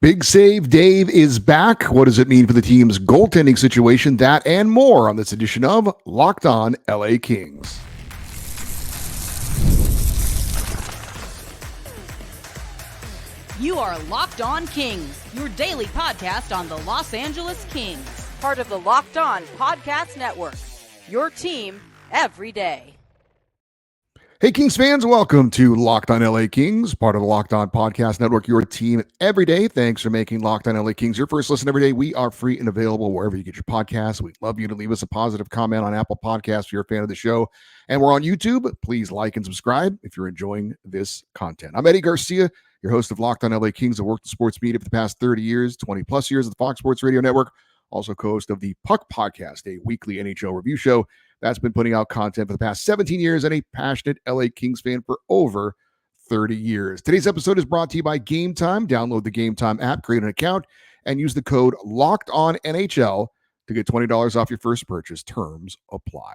Big Save Dave is back. What does it mean for the team's goaltending situation? That and more on this edition of Locked On LA Kings. You are Locked On Kings, your daily podcast on the Los Angeles Kings, part of the Locked On Podcast Network, your team every day. Hey, Kings fans, welcome to Locked On LA Kings, part of the Locked On Podcast Network, your team every day. Thanks for making Locked On LA Kings your first listen every day. We are free and available wherever you get your podcasts. We'd love you to leave us a positive comment on Apple Podcasts if you're a fan of the show. And we're on YouTube. Please like and subscribe if you're enjoying this content. I'm Eddie Garcia, your host of Locked On LA Kings. I've worked in sports media for the past 30 years, 20 plus years at the Fox Sports Radio Network. Also co-host of the Puck Podcast, a weekly NHL review show that's been putting out content for the past 17 years, and a passionate LA Kings fan for over 30 years. Today's episode is brought to you by Game Time. Download the Game Time app, create an account, and use the code LOCKEDONNHL to get $20 off your first purchase. Terms apply.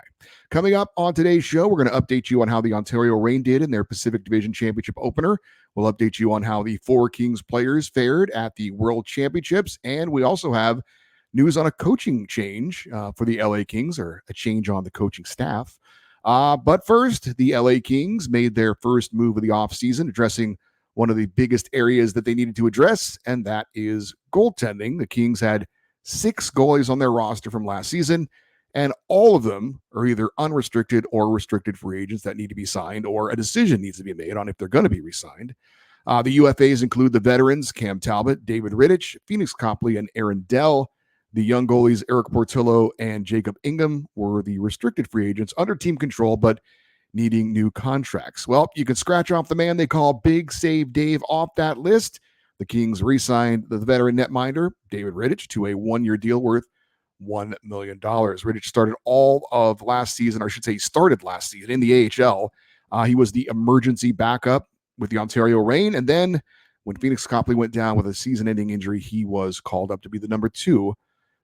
Coming up on today's show, we're going to update you on how the Ontario Reign did in their Pacific Division Championship opener. We'll update you on how the 4 Kings players fared at the World Championships, and we also have news on a coaching change for the LA Kings, or a change on the coaching staff. But first, the LA Kings made their first move of the offseason, addressing one of the biggest areas that they needed to address, and that is goaltending. The Kings had 6 goalies on their roster from last season, and all of them are either unrestricted or restricted free agents that need to be signed, or a decision needs to be made on if they're going to be re-signed. The UFAs include the veterans Cam Talbot, David Rittich, Phoenix Copley, and Aaron Dell. The young goalies Eric Portillo and Jacob Ingham were the restricted free agents under team control, but needing new contracts. Well, you can scratch off the man they call Big Save Dave off that list. The Kings re-signed the veteran netminder, David Rittich, to a 1-year deal worth $1 million. Rittich started all of last season, or I should say he started last season in the AHL. He was the emergency backup with the Ontario Reign, and then when Phoenix Copley went down with a season-ending injury, he was called up to be the number 2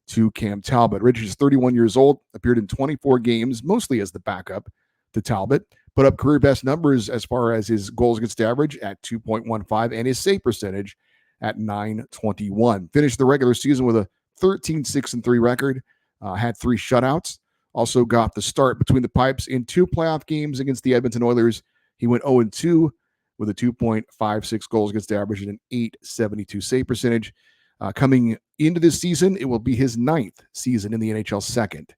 to Cam Talbot. Rittich is 31 years old, appeared in 24 games, mostly as the backup to Talbot, put up career best numbers as far as his goals against average at 2.15 and his save percentage at 921. Finished the regular season with a 13-6-3 record, had 3 shutouts, also got the start between the pipes in 2 playoff games against the Edmonton Oilers. He went 0-2 with a 2.56 goals against average and an 872 save percentage. Coming into this season, it will be his 9th season in the NHL, second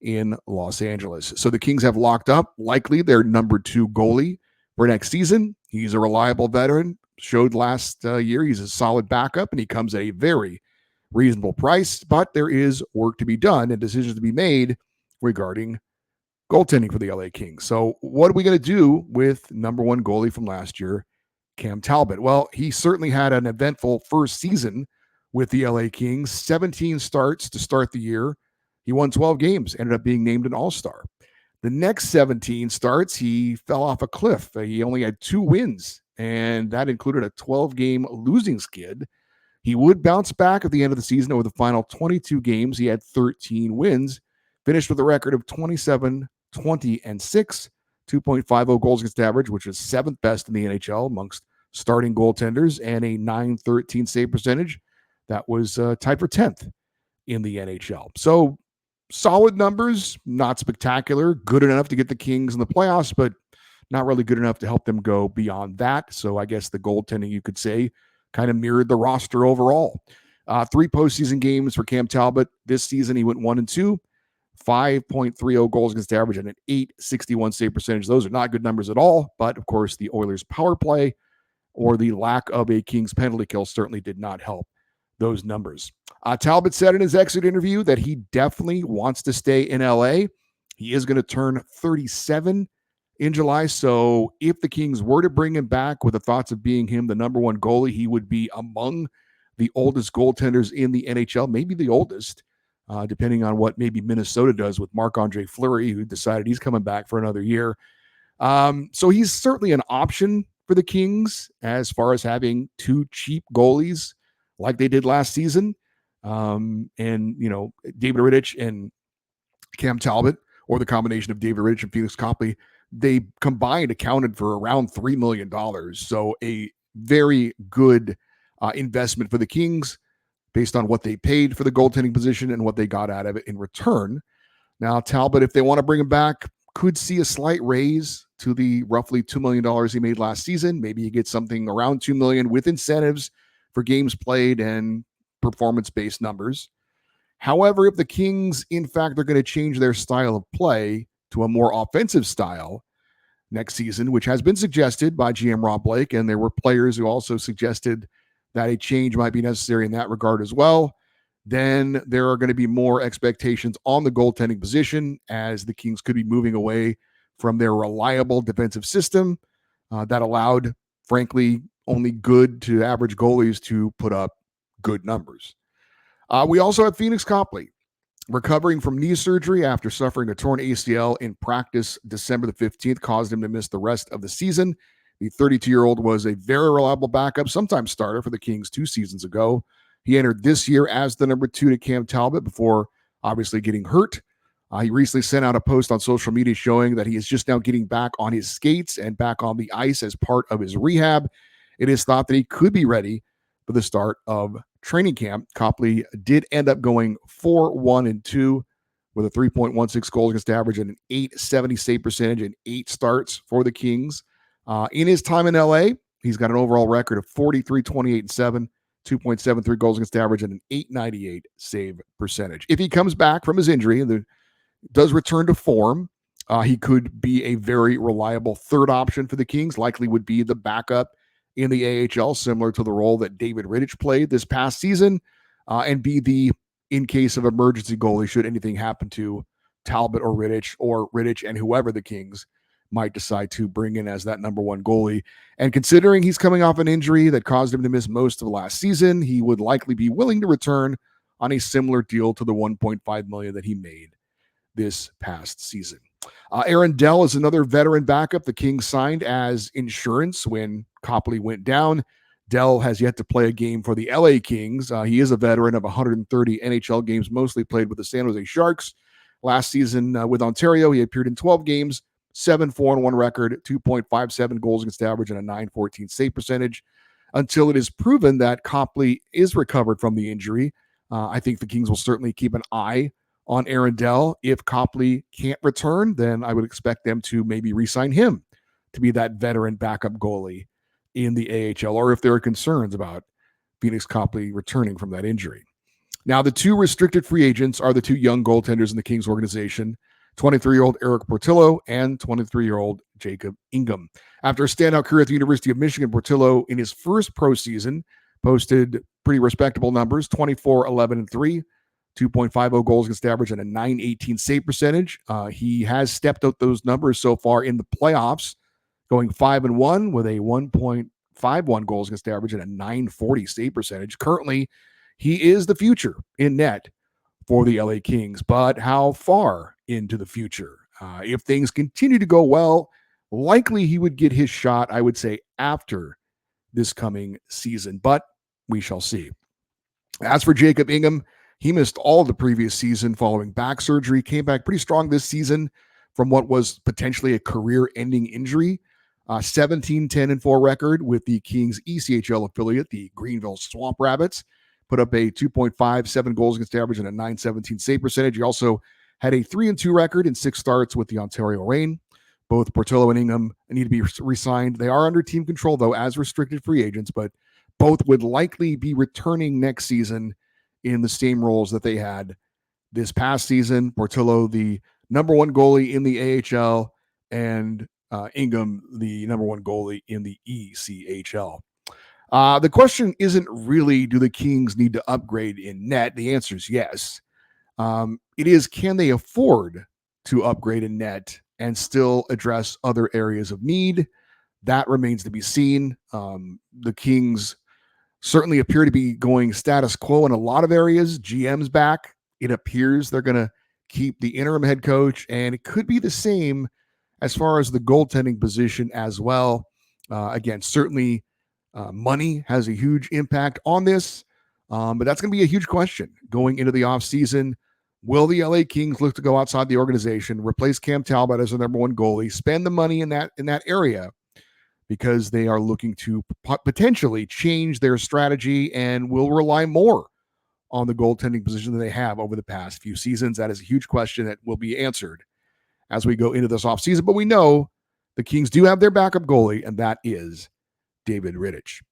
in Los Angeles. So the Kings have locked up likely their number 2 goalie for next season. He's a reliable veteran, showed last year he's a solid backup, and he comes at a very reasonable price, but there is work to be done and decisions to be made regarding goaltending for the LA Kings. So what are we going to do with number 1 goalie from last year, Cam Talbot? Well, he certainly had an eventful first season with the LA Kings, 17 starts to start the year. He won 12 games, ended up being named an all-star. The next 17 starts, he fell off a cliff. He only had 2 wins, and that included a 12-game losing skid. He would bounce back at the end of the season. Over the final 22 games, he had 13 wins, finished with a record of 27, 20, and 6, 2.50 goals against average, which is 7th best in the NHL amongst starting goaltenders, and a 913 save percentage. That was tied for 10th in the NHL. So solid numbers, not spectacular, good enough to get the Kings in the playoffs, but not really good enough to help them go beyond that. So I guess the goaltending, you could say, kind of mirrored the roster overall. 3 postseason games for Cam Talbot. This season, he went 1-2, 5.30 goals against average, and an 861 save percentage. Those are not good numbers at all, but of course, the Oilers' power play or the lack of a Kings penalty kill certainly did not help those numbers. Talbot said in his exit interview that he definitely wants to stay in LA. He is going to turn 37 in July. So if the Kings were to bring him back with the thoughts of being him the number 1 goalie, he would be among the oldest goaltenders in the NHL, maybe the oldest, depending on what maybe Minnesota does with Marc-Andre Fleury, who decided he's coming back for another year. So he's certainly an option for the Kings as far as having 2 cheap goalies like they did last season. And, you know, David Rittich and Cam Talbot, or the combination of David Rittich and Phoenix Copley, they combined accounted for around $3 million. So a very good investment for the Kings based on what they paid for the goaltending position and what they got out of it in return. Now, Talbot, if they want to bring him back, could see a slight raise to the roughly $2 million he made last season. Maybe he gets something around $2 million with incentives for games played and performance-based numbers. However, if the Kings, in fact, are going to change their style of play to a more offensive style next season, which has been suggested by GM Rob Blake, and there were players who also suggested that a change might be necessary in that regard as well, then there are going to be more expectations on the goaltending position, as the Kings could be moving away from their reliable defensive system that allowed, frankly, only good to average goalies to put up good numbers. We also have Phoenix Copley, recovering from knee surgery after suffering a torn ACL in practice December the 15th, caused him to miss the rest of the season. The 32-year-old was a very reliable backup, sometimes starter for the Kings 2 seasons ago. He entered this year as the number 2 to Cam Talbot before obviously getting hurt. He recently sent out a post on social media showing that he is just now getting back on his skates and back on the ice as part of his rehab. It is thought that he could be ready for the start of training camp. Copley did end up going 4-1-2 with a 3.16 goals against average and an .870 save percentage and 8 starts for the Kings. In his time in LA, he's got an overall record of 43-28-7, 2.73 goals against average and an .898 save percentage. If he comes back from his injury and does return to form, he could be a very reliable third option for the Kings, likely would be the backup in the AHL, similar to the role that David Rittich played this past season, and be the, in case of emergency goalie, should anything happen to Talbot or Rittich and whoever the Kings might decide to bring in as that number 1 goalie. And considering he's coming off an injury that caused him to miss most of last season, he would likely be willing to return on a similar deal to the $1.5 million that he made this past season. Aaron Dell is another veteran backup the Kings signed as insurance when Copley went down. Dell has yet to play a game for the LA Kings. He is a veteran of 130 NHL games, mostly played with the San Jose Sharks. Last season with Ontario, he appeared in 12 games, 7-4-1 record, 2.57 goals against average, and a .914 save percentage. Until it is proven that Copley is recovered from the injury, I think the Kings will certainly keep an eye on Aaron Dell. If Copley can't return, then I would expect them to maybe re-sign him to be that veteran backup goalie in the AHL, or if there are concerns about Phoenix Copley returning from that injury. Now, the 2 restricted free agents are the 2 young goaltenders in the Kings organization, 23-year-old Eric Portillo and 23-year-old Jacob Ingham. After a standout career at the University of Michigan, Portillo, in his first pro season, posted pretty respectable numbers, 24-11-3, 2.50 goals against average and a .918 save percentage. He has stepped up those numbers so far in the playoffs, going 5-1 with a 1.51 goals against average and a .940 save percentage. Currently, he is the future in net for the LA Kings, but how far into the future? If things continue to go well, likely he would get his shot, I would say, after this coming season, but we shall see. As for Jacob Ingham, he missed all of the previous season following back surgery, came back pretty strong this season from what was potentially a career-ending injury. 17-10-4 record with the Kings ECHL affiliate, the Greenville Swamp Rabbits. Put up a 2.57 goals against average and a .917 save percentage. He also had a 3-2 record in 6 starts with the Ontario Reign. Both Portillo and Ingham need to be re-signed. They are under team control, though, as restricted free agents, but both would likely be returning next season in the same roles that they had this past season. Portillo, the number 1 goalie in the AHL, and Ingham, the number 1 goalie in the ECHL. The question isn't really, do the Kings need to upgrade in net? The answer is yes. It is, can they afford to upgrade in net and still address other areas of need? That remains to be seen. The Kings certainly appear to be going status quo in a lot of areas. GM's back. It appears they're going to keep the interim head coach, and it could be the same as far as the goaltending position as well. Again, certainly money has a huge impact on this, but that's going to be a huge question going into the offseason. Will the LA Kings look to go outside the organization, replace Cam Talbot as the number 1 goalie, spend the money in that area because they are looking to potentially change their strategy and will rely more on the goaltending position than they have over the past few seasons. That is a huge question that will be answered as we go into this offseason. But we know the Kings do have their backup goalie, and that is David Rittich.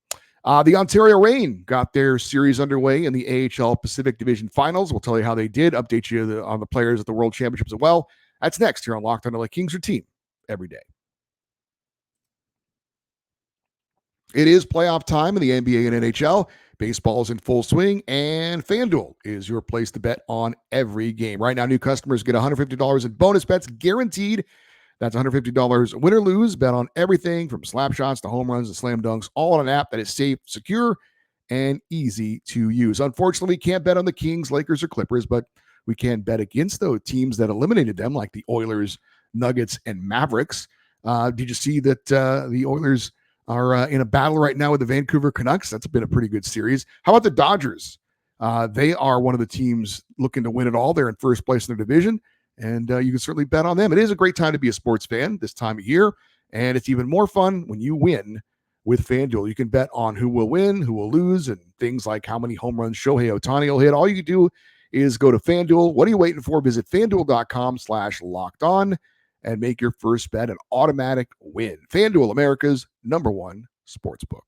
The Ontario Reign got their series underway in the AHL Pacific Division Finals. We'll tell you how they did, update you on the players at the World Championships as well. That's next here on Locked On LA Kings, your team every day. It is playoff time in the NBA and NHL. Baseball is in full swing, and FanDuel is your place to bet on every game. Right now, new customers get $150 in bonus bets guaranteed. That's $150 win or lose. Bet on everything from slap shots to home runs to slam dunks, all on an app that is safe, secure, and easy to use. Unfortunately, we can't bet on the Kings, Lakers, or Clippers, but we can bet against those teams that eliminated them, like the Oilers, Nuggets, and Mavericks. Did you see that the Oilers are in a battle right now with the Vancouver Canucks? That's been a pretty good series. How about the Dodgers? They are one of the teams looking to win it all. They're in first place in their division, and you can certainly bet on them. It is a great time to be a sports fan this time of year, and it's even more fun when you win with FanDuel. You can bet on who will win, who will lose, and things like how many home runs Shohei Ohtani will hit. All you can do is go to FanDuel. What are you waiting for? Visit FanDuel.com/lockedon and make your first bet an automatic win. FanDuel, America's #1 sportsbook.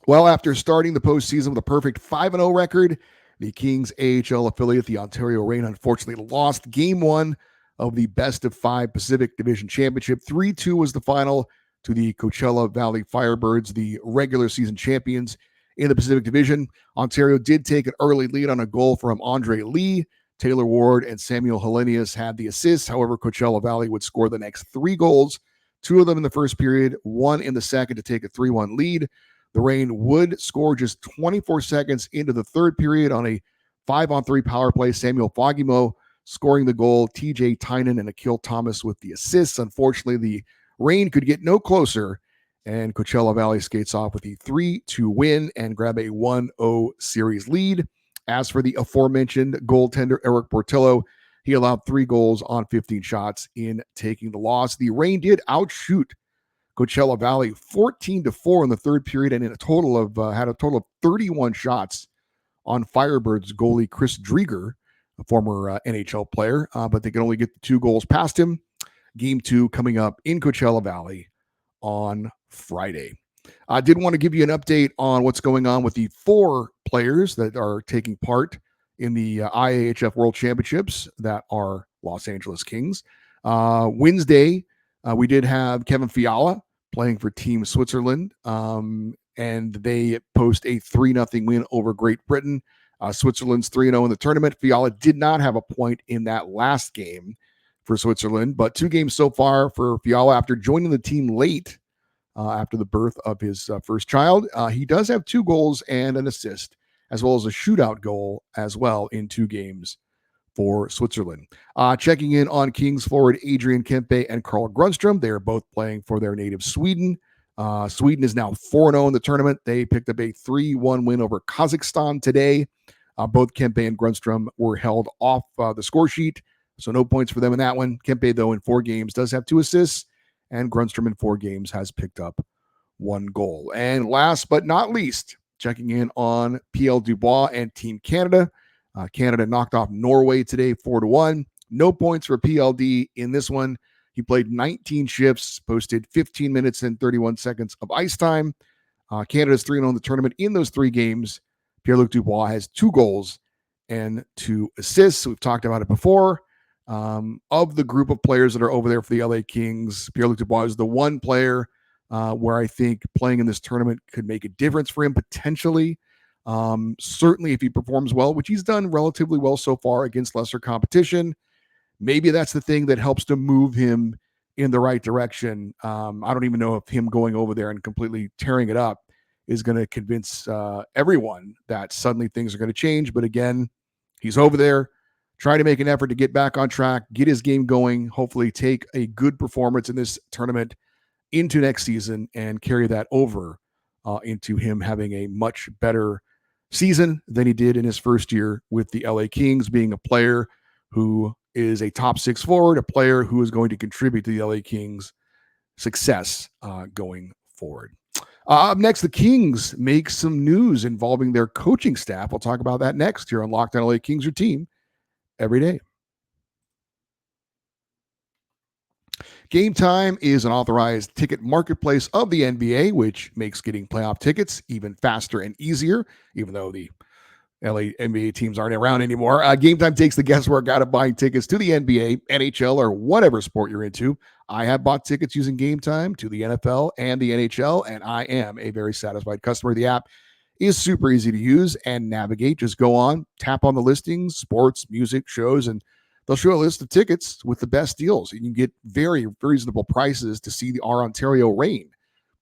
Well, after starting the postseason with a perfect 5-0 record, the Kings AHL affiliate, the Ontario Reign, unfortunately lost Game 1 of the best-of-5 Pacific Division Championship. 3-2 was the final to the Coachella Valley Firebirds, the regular season champions in the Pacific Division. Ontario did take an early lead on a goal from Andre Lee. Taylor Ward and Samuel Hellenius had the assists. However, Coachella Valley would score the next 3 goals, 2 of them in the first period, 1 in the second to take a 3-1 lead. The Reign would score just 24 seconds into the third period on a 5-on-3 power play. Samuel Fogimo scoring the goal, TJ Tynan and Akil Thomas with the assists. Unfortunately, the Reign could get no closer, and Coachella Valley skates off with a 3-2 win and grab a 1-0 series lead. As for the aforementioned goaltender, Eric Portillo, he allowed 3 goals on 15 shots in taking the loss. The Reign did outshoot Coachella Valley 14-4 in the third period, and in a total of had a total of 31 shots on Firebirds goalie Chris Drieger, a former NHL player, but they could only get the 2 goals past him. Game 2 coming up in Coachella Valley on Friday. I did want to give you an update on what's going on with the 4 players that are taking part in the IAHF World Championships that are Los Angeles Kings. Wednesday, we did have Kevin Fiala playing for Team Switzerland, and they post a 3-0 win over Great Britain. Switzerland's 3-0 in the tournament. Fiala did not have a point in that last game for Switzerland, but 2 games so far for Fiala after joining the team late after the birth of his first child. He does have 2 goals and an assist, as well as a shootout goal as well in 2 games for Switzerland. Checking in on Kings forward Adrian Kempe and Carl Grundstrom. They are both playing for their native Sweden. Sweden is now 4-0 in the tournament. They picked up a 3-1 win over Kazakhstan today. Both Kempe and Grundstrom were held off the score sheet, so no points for them in that one. Kempe, though, in 4 games does have 2 assists, and Grundstrom in 4 games has picked up 1 goal. And last but not least, checking in on PL Dubois and Team Canada. Canada knocked off Norway today 4-1. No points for PLD in this one. He played 19 shifts, posted 15 minutes and 31 seconds of ice time. Canada's 3-0 in the tournament. In those 3 games, Pierre-Luc Dubois has 2 goals and 2 assists. We've talked about it before. Of the group of players that are over there for the LA Kings, Pierre-Luc Dubois is the one player where I think playing in this tournament could make a difference for him potentially. Certainly if he performs well, which he's done relatively well so far against lesser competition, maybe that's the thing that helps to move him in the right direction. I don't even know if him going over there and completely tearing it up is going to convince everyone that suddenly things are going to change. But again, he's over there, trying to make an effort to get back on track, get his game going, hopefully take a good performance in this tournament into next season and carry that over into him having a much better season than he did in his first year with the LA Kings, being a player who is a top 6 forward, a player who is going to contribute to the LA Kings' success going forward. Up next, the Kings make some news involving their coaching staff. We'll talk about that next here on Locked On LA Kings, your team every day. Game Time is an authorized ticket marketplace of the NBA, which makes getting playoff tickets even faster and easier, even though the LA NBA teams aren't around anymore. Game Time takes the guesswork out of buying tickets to the NBA, NHL, or whatever sport you're into. I have bought tickets using Game Time to the NFL and the NHL, and I am a very satisfied customer. The app is super easy to use and navigate. Just go on, tap on the listings, sports, music, shows, and they'll show a list of tickets with the best deals. You can get very reasonable prices to see our Ontario Reign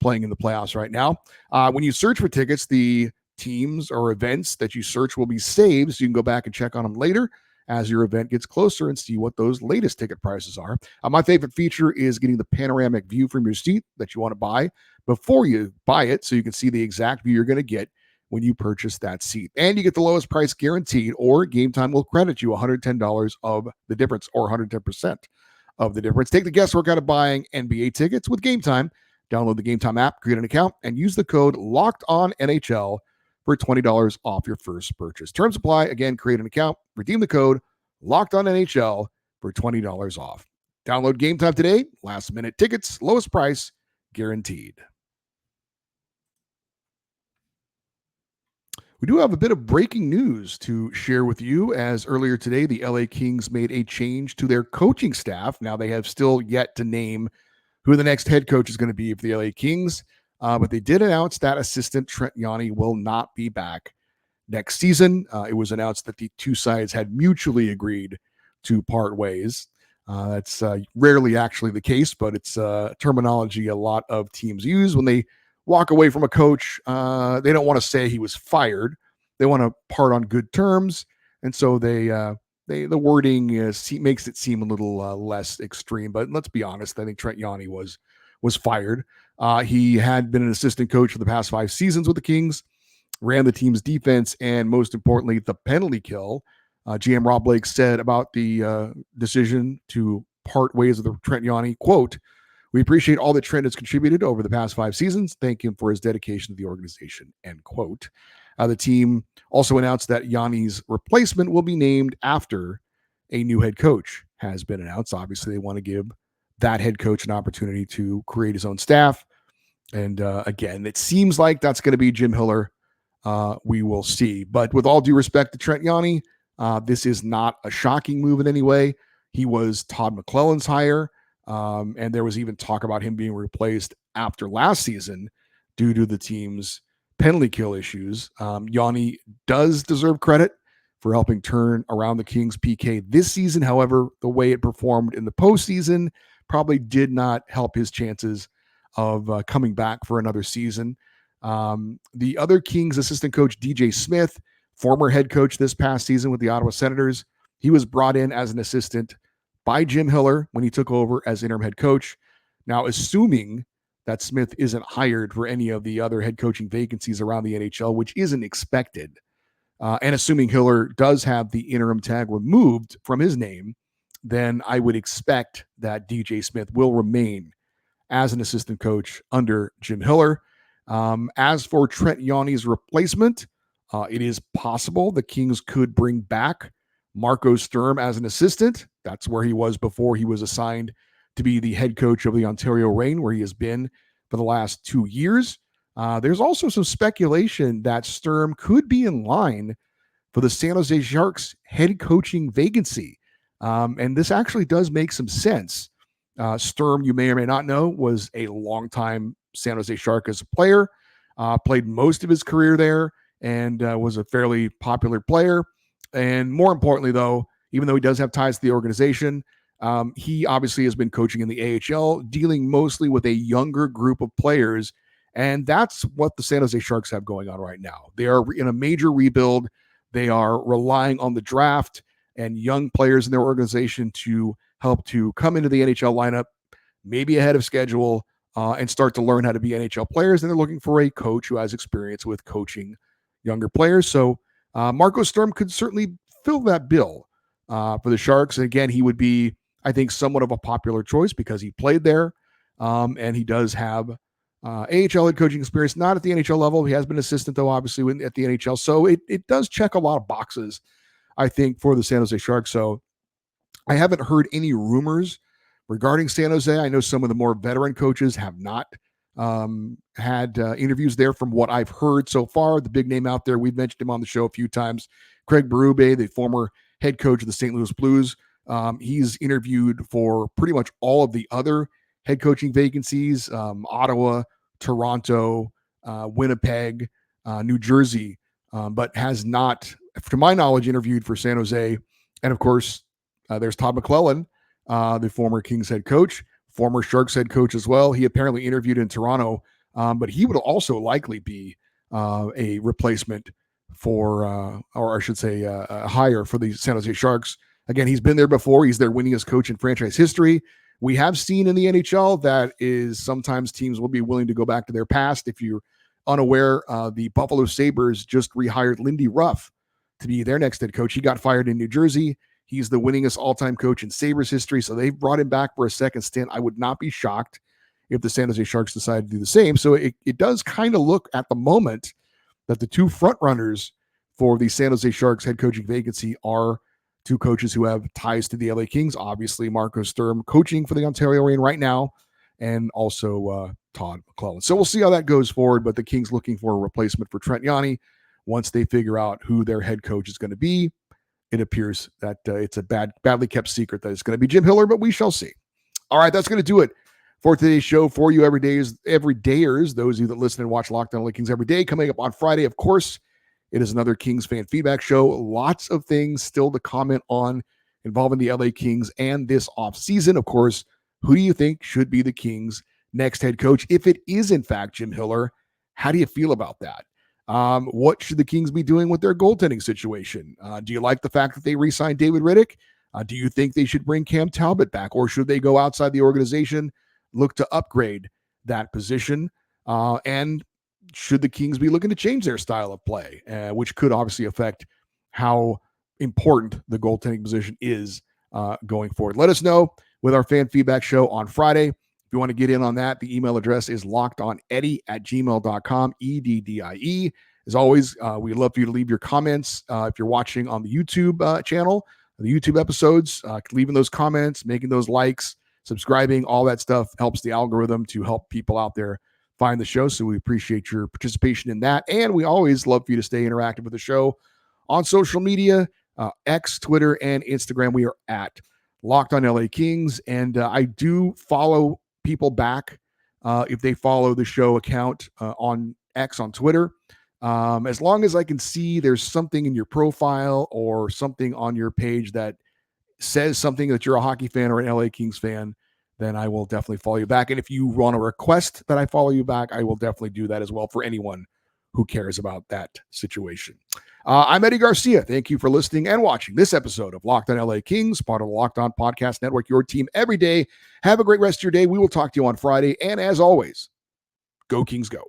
playing in the playoffs right now. When you search for tickets, the teams or events that you search will be saved, so you can go back and check on them later as your event gets closer and see what those latest ticket prices are. My favorite feature is getting the panoramic view from your seat that you want to buy before you buy it, so you can see the exact view you're going to get when you purchase that seat. And you get the lowest price guaranteed, or Game Time will credit you $110 of the difference, or 110% of the difference. Take the guesswork out of buying NBA tickets with Game Time. Download the Game Time app, create an account, and use the code LOCKEDONNHL for $20 off your first purchase. Terms apply. Again, create an account, redeem the code LOCKEDONNHL for $20 off. Download Game Time today. Last minute tickets, lowest price guaranteed. We do have a bit of breaking news to share with you, as earlier today, the LA Kings made a change to their coaching staff. Now, they have still yet to name who the next head coach is going to be for the LA Kings, but they did announce that assistant Trent Yanni will not be back next season. It was announced that the two sides had mutually agreed to part ways. That's rarely actually the case, but it's terminology a lot of teams use when they walk away from a coach. They don't want to say he was fired. They want to part on good terms, and so the wording makes it seem a little less extreme. But let's be honest, I think Trent Yanni was fired. He had been an assistant coach for the past 5 seasons with the Kings, ran the team's defense, and most importantly, the penalty kill. GM Rob Blake said about the decision to part ways with Trent Yanni, quote, "We appreciate all that Trent has contributed over the past 5 seasons. Thank him for his dedication to the organization," end quote. The team also announced that Yanni's replacement will be named after a new head coach has been announced. Obviously, they want to give that head coach an opportunity to create his own staff. And again, it seems like that's going to be Jim Hiller. We will see. But with all due respect to Trent Yanni, this is not a shocking move in any way. He was Todd McClellan's hire. And there was even talk about him being replaced after last season due to the team's penalty kill issues. Yanni does deserve credit for helping turn around the Kings PK this season. However, the way it performed in the postseason probably did not help his chances of coming back for another season. The other Kings assistant coach, DJ Smith, former head coach this past season with the Ottawa Senators, he was brought in as an assistant by Jim Hiller when he took over as interim head coach. Now, assuming that Smith isn't hired for any of the other head coaching vacancies around the NHL, which isn't expected, and assuming Hiller does have the interim tag removed from his name, then I would expect that DJ Smith will remain as an assistant coach under Jim Hiller. As for Trent Yanni's replacement, it is possible the Kings could bring back Marco Sturm as an assistant. That's where he was before he was assigned to be the head coach of the Ontario Reign, where he has been for the last 2 years. There's also some speculation that Sturm could be in line for the San Jose Sharks head coaching vacancy. And this actually does make some sense. Sturm, you may or may not know, was a longtime San Jose Shark as a player, played most of his career there, and was a fairly popular player. And more importantly, though, even though he does have ties to the organization, he obviously has been coaching in the AHL, dealing mostly with a younger group of players. And that's what the San Jose Sharks have going on right now. They are in a major rebuild. They are relying on the draft and young players in their organization to help to come into the NHL lineup, maybe ahead of schedule, and start to learn how to be NHL players. And they're looking for a coach who has experience with coaching younger players. So Marco Sturm could certainly fill that bill for the Sharks. And again, he would be, I think, somewhat of a popular choice because he played there, and he does have AHL head coaching experience, not at the NHL level. He has been assistant, though, obviously, at the NHL. So it does check a lot of boxes, I think, for the San Jose Sharks. So I haven't heard any rumors regarding San Jose. I know some of the more veteran coaches have not had interviews there from what I've heard so far. The big name out there, we've mentioned him on the show a few times, Craig Berube, the former head coach of the St. Louis Blues. He's interviewed for pretty much all of the other head coaching vacancies, Ottawa, Toronto, Winnipeg, New Jersey, but has not, to my knowledge, interviewed for San Jose. And of course, there's Todd McClellan, the former Kings head coach, former Sharks head coach as well. He apparently interviewed in Toronto, but he would also likely be a replacement for, or I should say, a hire for the San Jose Sharks. Again, he's been there before. He's their winningest coach in franchise history. We have seen in the NHL that is sometimes teams will be willing to go back to their past. If you're unaware, the Buffalo Sabres just rehired Lindy Ruff to be their next head coach. He got fired in New Jersey. He's the winningest all-time coach in Sabres history, so they've brought him back for a second stint. I would not be shocked if the San Jose Sharks decide to do the same. So it does kind of look at the moment that the two front runners for the San Jose Sharks head coaching vacancy are two coaches who have ties to the LA Kings. Obviously, Marco Sturm coaching for the Ontario Reign right now, and also Todd McClellan. So we'll see how that goes forward, but the Kings looking for a replacement for Trent Yanni once they figure out who their head coach is going to be. It appears that it's a badly kept secret that it's going to be Jim Hiller, but we shall see. All right, that's going to do it for today's show. For you everydayers, those of you that listen and watch Locked On LA Kings every day. Coming up on Friday, of course, it is another Kings fan feedback show. Lots of things still to comment on involving the LA Kings and this offseason. Of course, who do you think should be the Kings' next head coach? If it is, in fact, Jim Hiller, how do you feel about that? What should the Kings be doing with their goaltending situation? Do you like the fact that they re-signed David Riddick? Do you think they should bring Cam Talbot back, or should they go outside the organization, look to upgrade that position? And should the Kings be looking to change their style of play, which could obviously affect how important the goaltending position is going forward? Let us know with our fan feedback show on Friday. If you want to get in on that, the email address is lockedoneddie@gmail.com, EDDIE. As always, we'd love for you to leave your comments. If you're watching on the YouTube channel, the YouTube episodes, leaving those comments, making those likes, subscribing, all that stuff helps the algorithm to help people out there find the show. So we appreciate your participation in that. And we always love for you to stay interactive with the show on social media, X, Twitter, and Instagram. We are at Locked On LA Kings. And I do follow people back if they follow the show account on X on Twitter. As long as I can see there's something in your profile or something on your page that says something that you're a hockey fan or an LA Kings fan, then I will definitely follow you back. And if you want to request that I follow you back, I will definitely do that as well for anyone who cares about that situation. I'm Eddie Garcia. Thank you for listening and watching this episode of Locked On LA Kings, part of the Locked On Podcast Network, your team every day. Have a great rest of your day. We will talk to you on Friday. And as always, go Kings go.